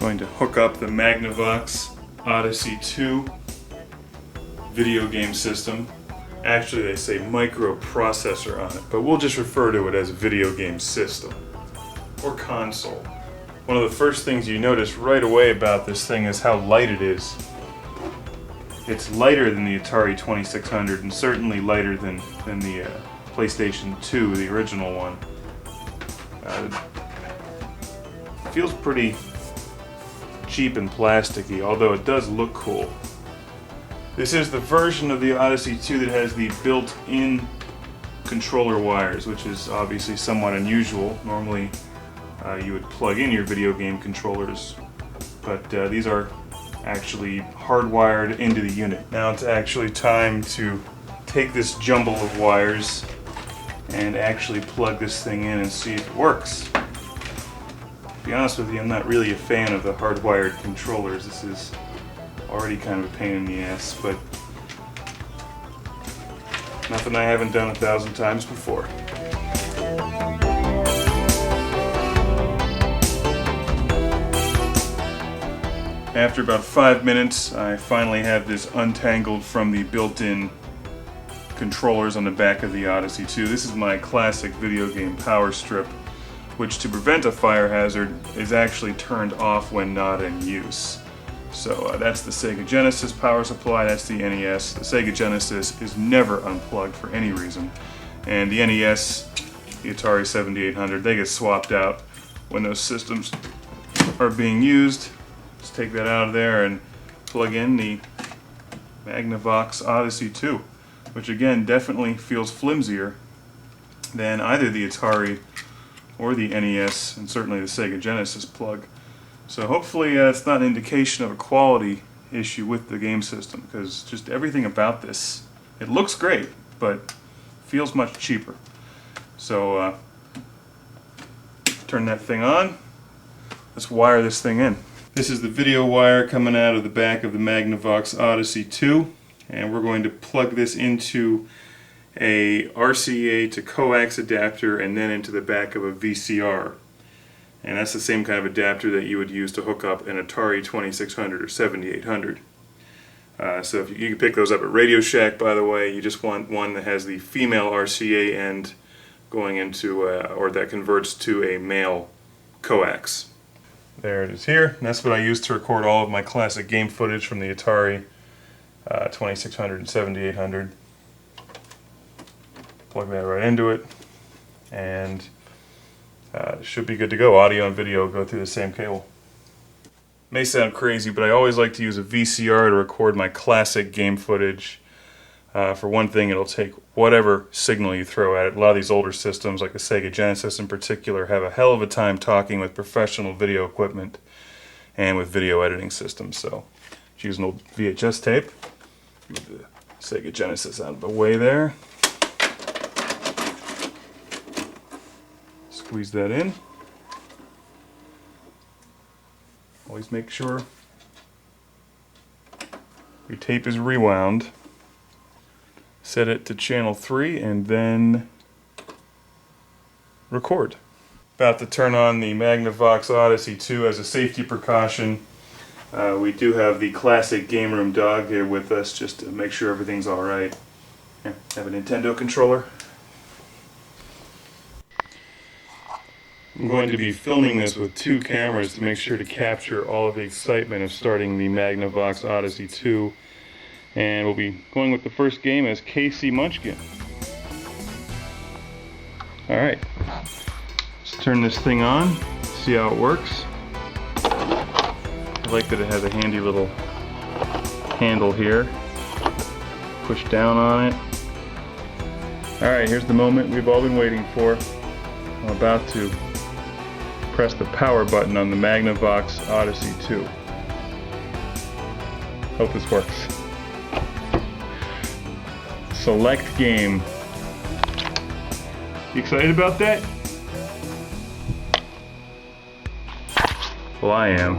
Going to hook up the Magnavox Odyssey 2 video game system. Actually, they say microprocessor on it, but we'll just refer to it as a video game system or console. One of the first things you notice right away about this thing is how light it is. It's lighter than the Atari 2600 and certainly lighter than the PlayStation 2, the original one. It feels pretty cheap and plasticky, although it does look cool. This is the version of the Odyssey 2 that has the built-in controller wires, which is obviously somewhat unusual. Normally you would plug in your video game controllers, but these are actually hardwired into the unit. Now it's actually time to take this jumble of wires and actually plug this thing in and see if it works. To be honest with you, I'm not really a fan of the hardwired controllers. This is already kind of a pain in the ass, but nothing I haven't done 1,000 times before. After about 5 minutes, I finally have this untangled from the built-in controllers on the back of the Odyssey 2. This is my classic video game power strip, which, to prevent a fire hazard, is actually turned off when not in use. So that's the Sega Genesis power supply, that's the NES. The Sega Genesis is never unplugged for any reason. And the NES, the Atari 7800, they get swapped out when those systems are being used. Just take that out of there and plug in the Magnavox Odyssey 2, which again definitely feels flimsier than either the Atari or the NES, and certainly the Sega Genesis plug. So hopefully it's not an indication of a quality issue with the game system, because just everything about this, it looks great, but feels much cheaper. So turn that thing on. Let's wire this thing in. This is the video wire coming out of the back of the Magnavox Odyssey 2, and we're going to plug this into a RCA to coax adapter and then into the back of a VCR. And that's the same kind of adapter that you would use to hook up an Atari 2600 or 7800. So if you can pick those up at Radio Shack, by the way. You just want one that has the female RCA end going into, or that converts to a male coax. There it is here, and that's what I use to record all of my classic game footage from the Atari 2600 and 7800. Plug that right into it, and it should be good to go. Audio and video go through the same cable. May sound crazy, but I always like to use a VCR to record my classic game footage. For one thing, it'll take whatever signal you throw at it. A lot of these older systems, like the Sega Genesis in particular, have a hell of a time talking with professional video equipment and with video editing systems. So just use an old VHS tape. Move the Sega Genesis out of the way there. Squeeze that in. Always make sure your tape is rewound. Set it to channel 3 and then record. About to turn on the Magnavox Odyssey 2 as a safety precaution. We do have the classic game room dog here with us just to make sure everything's alright. Here, have a Nintendo controller. I'm going to be filming this with 2 cameras to make sure to capture all of the excitement of starting the Magnavox Odyssey 2. And we'll be going with the first game as Casey Munchkin. Alright, let's turn this thing on, see how it works. I like that it has a handy little handle here. Push down on it. Alright, here's the moment we've all been waiting for. I'm about to press the power button on the Magnavox Odyssey 2. Hope this works. Select game. You excited about that? Well, I am.